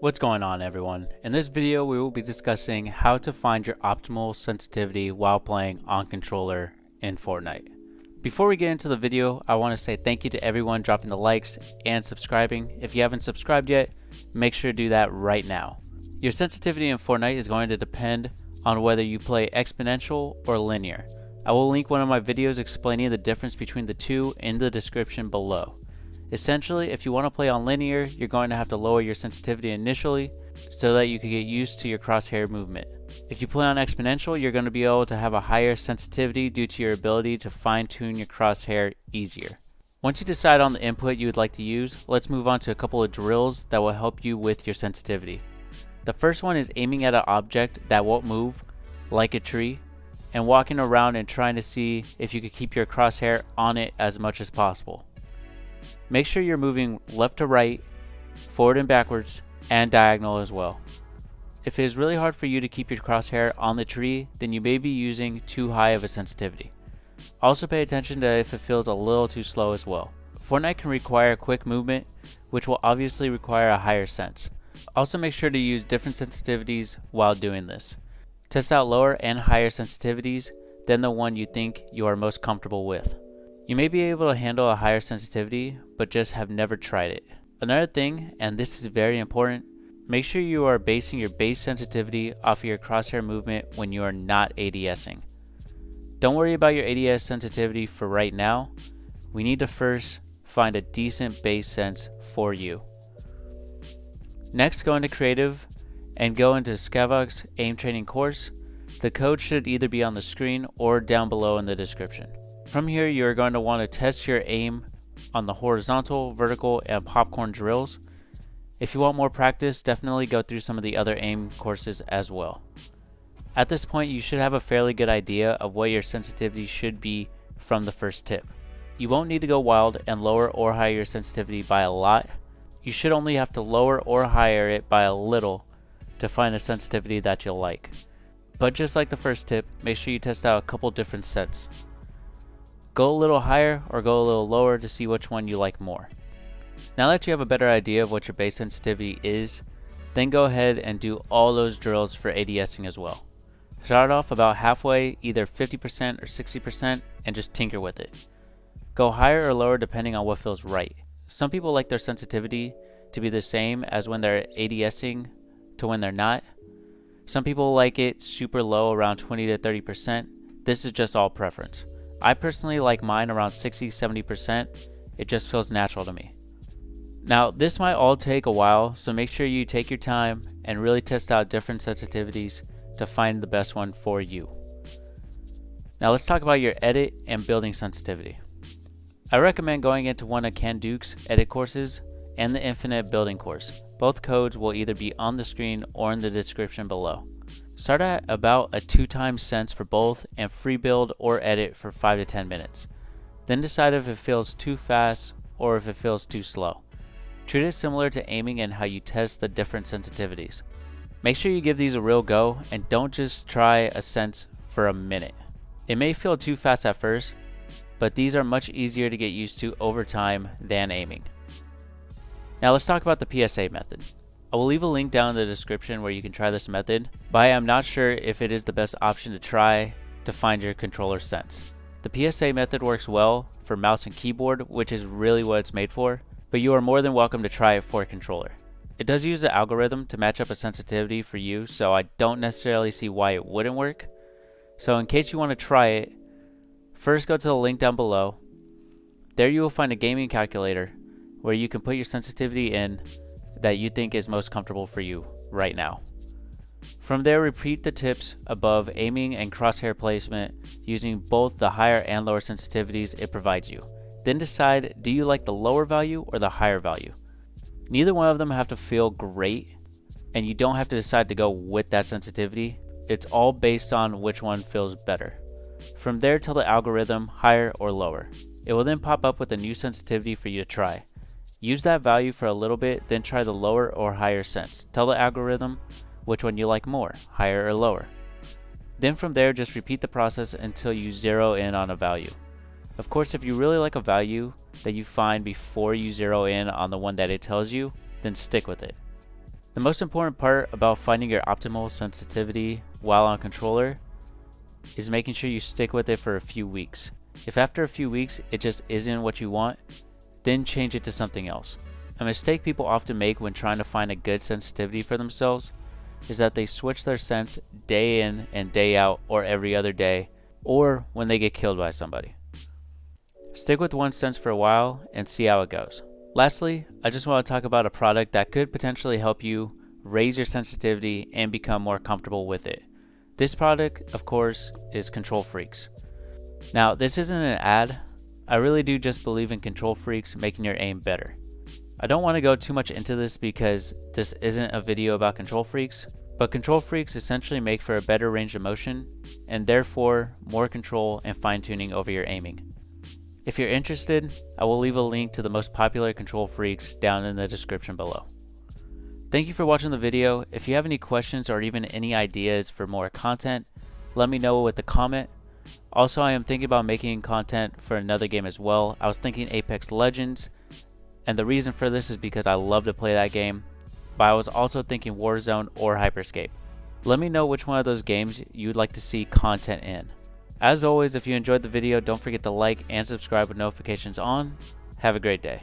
What's going on, everyone? In this video we will be discussing how to find your optimal sensitivity while playing on controller in Fortnite. Before we get into the video, I want to say thank you to everyone dropping the likes and subscribing. If you haven't subscribed yet, make sure to do that right now. Your sensitivity in Fortnite is going to depend on whether you play exponential or linear. I will link one of my videos explaining the difference between the two in the description below. Essentially, if you want to play on linear, you're going to have to lower your sensitivity initially so that you can get used to your crosshair movement. If you play on exponential, you're going to be able to have a higher sensitivity due to your ability to fine-tune your crosshair easier. Once you decide on the input you would like to use, let's move on to a couple of drills that will help you with your sensitivity. The first one is aiming at an object that won't move, like a tree, and walking around and trying to see if you can keep your crosshair on it as much as possible. Make sure you're moving left to right, forward and backwards, and diagonal as well. If it is really hard for you to keep your crosshair on the tree, then you may be using too high of a sensitivity. Also pay attention to if it feels a little too slow as well. Fortnite can require quick movement, which will obviously require a higher sense. Also make sure to use different sensitivities while doing this. Test out lower and higher sensitivities than the one you think you are most comfortable with. You may be able to handle a higher sensitivity, but just have never tried it. Another thing, and this is very important, make sure you are basing your base sensitivity off of your crosshair movement when you are not ADSing. Don't worry about your ADS sensitivity for right now. We need to first find a decent base sense for you. Next, go into creative and go into Skaavok's aim training course. The code should either be on the screen or down below in the description. From here, you are going to want to test your aim on the horizontal, vertical, and popcorn drills. If you want more practice, definitely go through some of the other aim courses as well. At this point, you should have a fairly good idea of what your sensitivity should be from the first tip. You won't need to go wild and lower or higher your sensitivity by a lot. You should only have to lower or higher it by a little to find a sensitivity that you'll like. But just like the first tip, make sure you test out a couple different sets. Go a little higher or go a little lower to see which one you like more. Now that you have a better idea of what your base sensitivity is, then go ahead and do all those drills for ADSing as well. Start off about halfway, either 50% or 60%, and just tinker with it. Go higher or lower depending on what feels right. Some people like their sensitivity to be the same as when they're ADSing to when they're not. Some people like it super low, around 20 to 30%. This is just all preference. I personally like mine around 60-70%. It just feels natural to me. Now, this might all take a while, so make sure you take your time and really test out different sensitivities to find the best one for you. Now let's talk about your edit and building sensitivity. I recommend going into one of Candook's edit courses and the infinite building course. Both codes will either be on the screen or in the description below. Start at about a 2x sense for both and free build or edit for 5 to 10 minutes. Then decide if it feels too fast or if it feels too slow. Treat it similar to aiming and how you test the different sensitivities. Make sure you give these a real go and don't just try a sense for a minute. It may feel too fast at first, but these are much easier to get used to over time than aiming. Now let's talk about the PSA method. I will leave a link down in the description where you can try this method, but I am not sure if it is the best option to try to find your controller sense. The PSA method works well for mouse and keyboard, which is really what it's made for, but you are more than welcome to try it for a controller. It does use the algorithm to match up a sensitivity for you, so I don't necessarily see why it wouldn't work. So in case you want to try it, first go to the link down below. There you will find a gaming calculator where you can put your sensitivity in that you think is most comfortable for you right now. From there, repeat the tips above aiming and crosshair placement using both the higher and lower sensitivities it provides you. Then decide, do you like the lower value or the higher value? Neither one of them have to feel great, and you don't have to decide to go with that sensitivity. It's all based on which one feels better. From there, tell the algorithm higher or lower. It will then pop up with a new sensitivity for you to try. Use that value for a little bit, then try the lower or higher sense. Tell the algorithm which one you like more, higher or lower. Then from there, just repeat the process until you zero in on a value. Of course, if you really like a value that you find before you zero in on the one that it tells you, then stick with it. The most important part about finding your optimal sensitivity while on controller is making sure you stick with it for a few weeks. If after a few weeks it just isn't what you want, then change it to something else. A mistake people often make when trying to find a good sensitivity for themselves is that they switch their sense day in and day out, or every other day, or when they get killed by somebody. Stick with one sense for a while and see how it goes. Lastly, I just want to talk about a product that could potentially help you raise your sensitivity and become more comfortable with it. This product, of course, is Control Freaks. Now, this isn't an ad. I really do just believe in Control Freaks making your aim better. I don't want to go too much into this because this isn't a video about Control Freaks, but Control Freaks essentially make for a better range of motion and therefore more control and fine-tuning over your aiming. If you're interested, I will leave a link to the most popular Control Freaks down in the description below. Thank you for watching the video. If you have any questions or even any ideas for more content, let me know with a comment. Also, I am thinking about making content for another game as well. I was thinking Apex Legends, and the reason for this is because I love to play that game, but I was also thinking Warzone or Hyperscape. Let me know which one of those games you'd like to see content in. As always, if you enjoyed the video, don't forget to like and subscribe with notifications on. Have a great day.